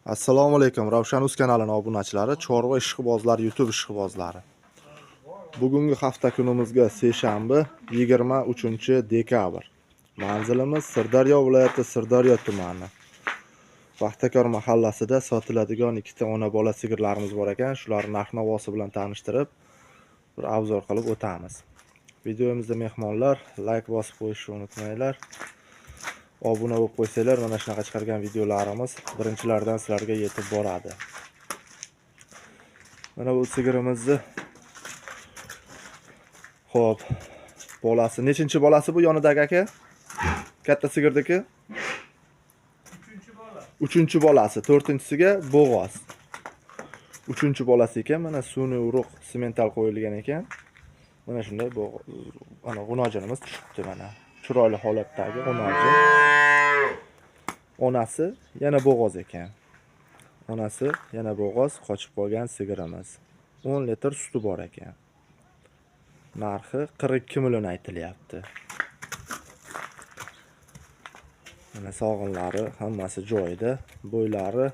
Assalomu alaykum. Ravshan.uz kanalining obunachilari, Chorva ishqibozlari, YouTube ishqibozlari. Bugungi hafta kunimizga seshanba 23-dekabr. Manzilimiz Sirdaryo viloyati Sirdaryo tumani. Paxtakor mahallasida sotiladigan ikkita ona bola sigirlarimiz bor ekan. Shularni narx-navosi bilan tanishtirib, bir obzor qilib o'tamiz. Videomizda mehmonlar like bosib qo'yishni unutmanglar. Obuna bo'lib qo'ysanglar, mana shunaqa chiqargan videolarimiz birinchilardan sizlarga yetib boradi. Mana bu sigirimizni xo'p, bolasi nechinchi bolasi bu yonidagi aka? Katta sigirdiki? 3-chi bolasi, 4-chisiga bo'g'oz. 3-chi bolasi ekan, mana sun'iy urug' semental qo'yilgan ekan. Mana shunday ana g'unojinimiz tushibdi mana. Chiroyli holatdagi g'unojin. Onasi yana bo'g'oz ekan. Onasi yana bo'g'oz, qochib qolgan sigirimiz. 10 litr suti bor ekan. Narxi 42 million aytilyapti. Mana sog'inlari hammasi joyida, bo'ylari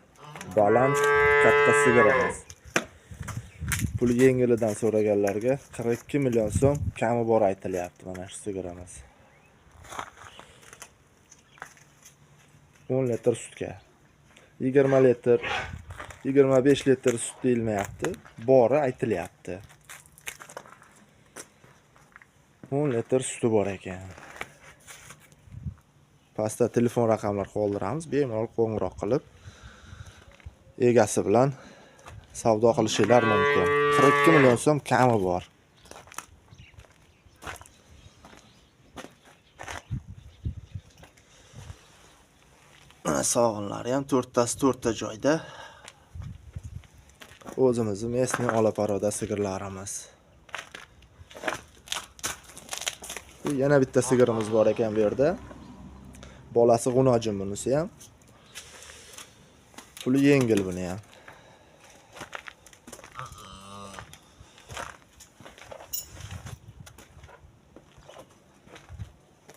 baland, katta sigirimiz. Pul yengilidan so'raganlarga 42 million so'm kami bor aytilyapti mana shu sigirimiz. 10 litr sutga 20 litr 25 litr sut deyilmayapti, bori aytilyapti. 10 litr suti bor ekan. Pastda telefon raqamlar qoldiramiz, bemalol qo'ng'iroq qilib egasi bilan savdo qilishingiz mumkin. 42 million so'm kami bor. Sog'inlari ham 4ta joyda. O'zimizning mesni olaparoda sigirlarimiz. Yana bitta sigirimiz bor ekan bu yerda. Bolasi g'unojin bunisi ham. Puli yengil buni ham.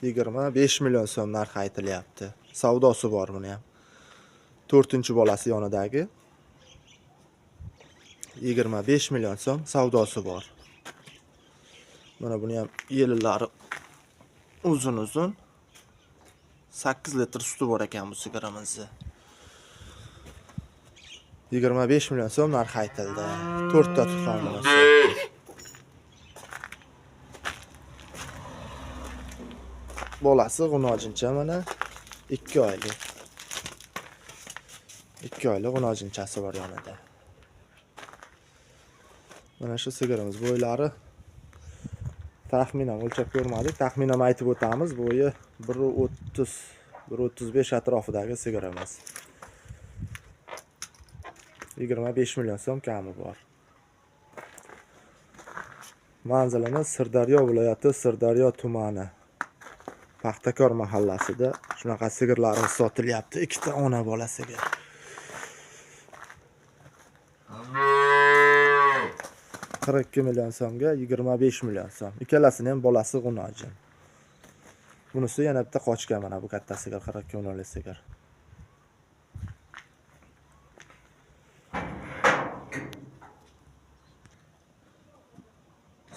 $25 million so'm narx aytilyapti. Savdosi bor buni ham. 4-chi bolasi yonidagi 25 million so'm savdosi bor. Mana buni ham yelilari uzun. 8 litr suti bor ekan bu sigirimizni. 25 million so'm narx aytildi. 4ta tuqqan bunisi. Bolasi g'unojincha mana 2 oylik. 2 oylik g'unojinchasi bor yonida. Mana shu sigirimiz bo'ylari taxminan o'lchab ko'rmadik. Taxminan aytib o'tamiz. Bo'yi 1.30-1.35 atrofidagi sigirimiz. 25 million so'm kami bor. Manzilimiz Sirdaryo viloyati Sirdaryo tumani. Paxtakor mahallasida shunaqa sigirlarimiz sotilyapti. Ikkita ona bola sigir. $42 million so'mga 25 million so'm. Ikkalasini ham bolasi g'unojin. Bunisi yana bitta qochgan mana bu katta sigir, 42 millionlik sigir.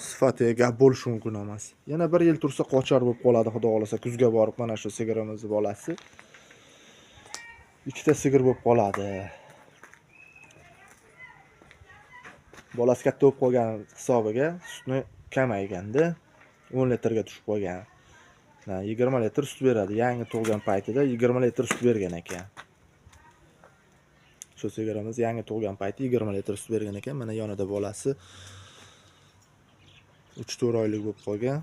Sifatiga gap bo'lishi mumkin emas. Yana 1 yil tursa qochar bo'lib qoladi, xudo xolasa. Kuzga borib mana shu sigirimizni bolasi. Ikkita sigir bo'lib qoladi. Bolasi katta bo'lib qolgan hisobiga sutni kamayganda 10 litrga tushib qolgan. 20 litr sut beradi. Yangi tug'ilgan paytida 20 litr sut bergan ekan. Shu sigirimiz yangi tug'ilgan payti 20 litr sut bergan ekan. Mana yonida bolasi 3-4 oylik bo'lib qolgan.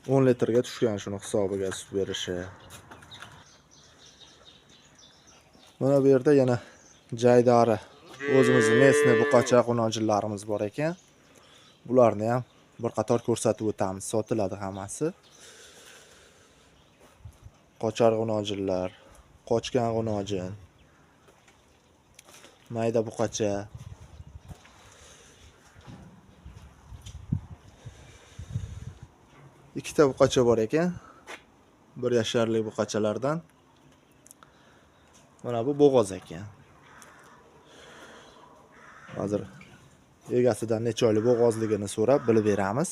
10 litrga tushgan shuni hisobiga sut berishi. Mana bu yerda yana jaydari o'zimizning mesni buqacha g'unojinlarimiz bor ekan. Bularni ham bir qator ko'rsatib o'tamiz. Sotiladi hammasi. Qochar g'unojinlar, qochgan g'unojin, mayda buqacha. Ikkita buqacha bor ekan. 1 yasharlik buqachalardan. Mana bu bo'g'oz ekan. Hozir egasidan necha oylik bo'g'ozligini so'rab bilib beramiz.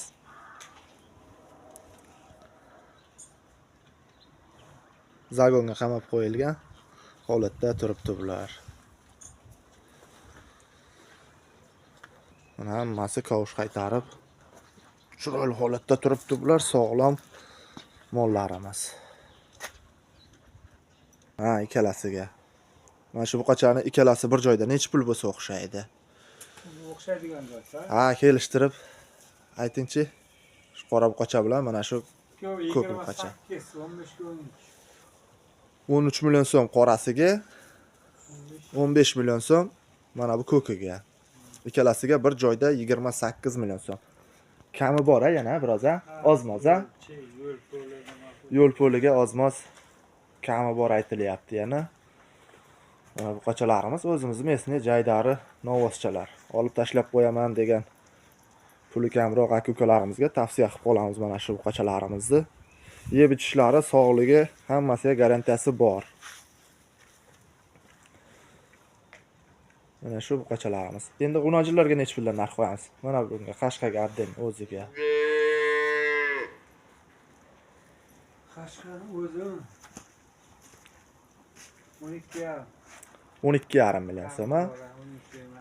Zagonga qamab qo'yilgan holatda turibdi bular. Mana hammasi kavush qaytarib chiroyli holatda turibdi bular, sog'lom mollarimiz. Ha, ikkalasiga. Mana shu buqachani ikkalasi bir joyda necha pul bo'lsa o'xshaydi? O'xshaydigan joyda. Ha, kelishtirib aytingchi. Shu qora buqacha bilan mana shu ko'k buqacha. 13 million so'm qorasiga, 15 million so'm mana bu ko'kiga. Ikkalasiga bir joyda 28 million so'm. Kami bor yana biroz ozmoz yo'l po'liga ozmoz kami bor aytilyapti yana. Mana bu qochalarimiz o'zimizning mesni jaydari novvoschalar. Olib tashlab qo'yaman degan puli kamroq aka-ukalarimizga tavsiya qilib qolamiz mana shu qochalarimizni. Yeb ichishlari, sog'ligi hammasiga garantiyasi bor. Mana shu buqachalarimiz. Endi g'unojillarga necha puldan narx qo'yamiz? Mana bunga Qashqaga Abden o'ziga. Qashqani o'zi 12,5. 12,5 million so'm.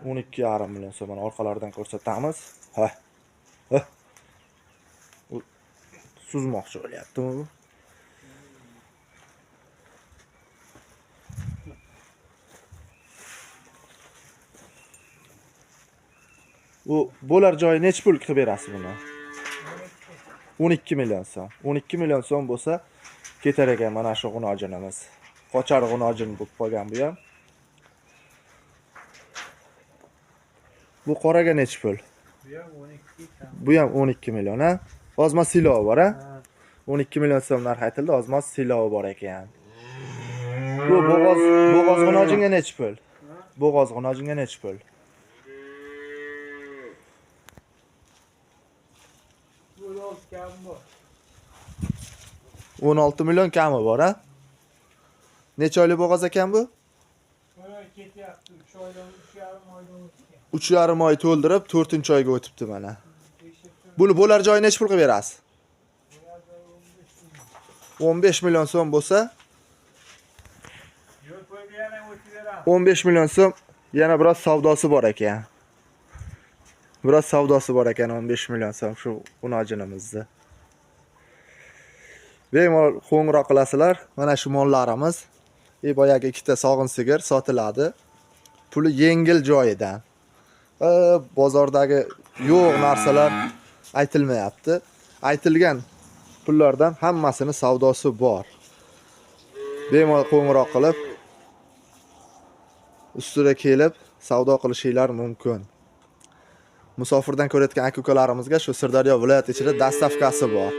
12,5 million so'm. Mana orqalaridan ko'rsatamiz. Ha. Suzmoqchi bo'lyaptimi bu? U bo'lar joyi necha pul qilib berasiz buni? 12 million so'm. 12 million so'm bo'lsa ketar ekan mana shu g'unojinimiz. Qochar g'unojin bo'lib qolgan bu ham. Bu qoraga necha pul? Bu ham 12 million, ha? Ozmoz silovi bor, ha? 12 million so'm narx aytildi, ozmoz silovi bor ekan. Bu bo'g'oz g'unojinga necha pul? Bo'g'oz g'unojinga necha pul? 16 million kami bor, ha? Necha oylik bo'g'oz ekan bu? 3,5 oy to'ldirib 4-oyga o'tibdi mana. Buni bo'lar joyi necha pul qilib berasiz? 15 million so'm bo'lsa 15 million so'm yana biroz savdosi bor ekan. 15 million so'm shu g'unojinimizni. Bemalol qo'ng'iroq qilasizlar. Mana shu mollarimiz. Boyagi ikkita sog'in sigir sotiladi. Puli yengil joyidan. Bozordagi yo'q narsalar aytilmayapti. Aytilgan pullardan hammasini savdosi bor. Bemalol qo'ng'iroq qilib ustida kelib savdo qilishinglar mumkin. Musofirdan ko'rayotgan aka-ukalarimizga shu Sirdaryo viloyati ichida dastavkasi bor.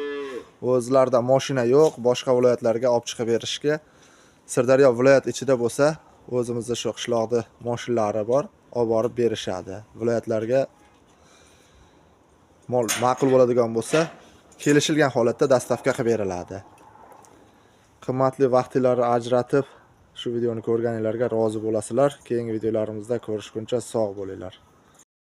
O'zlarida mashina yo'q, boshqa viloyatlarga olib chiqib berishga Sirdaryo viloyat ichida bo'lsa, o'zimizda shu qishloqda mashinalari bor, olib borib berishadi. Viloyatlarga mol ma'qul bo'ladigan bo'lsa, kelishilgan holatda dastavka qilib beriladi. Qimmatli vaqtingizni ajratib shu videoni ko'rganinglarga rozi bo'lasizlar. Keyingi videolarimizda ko'rishguncha sog' bo'linglar.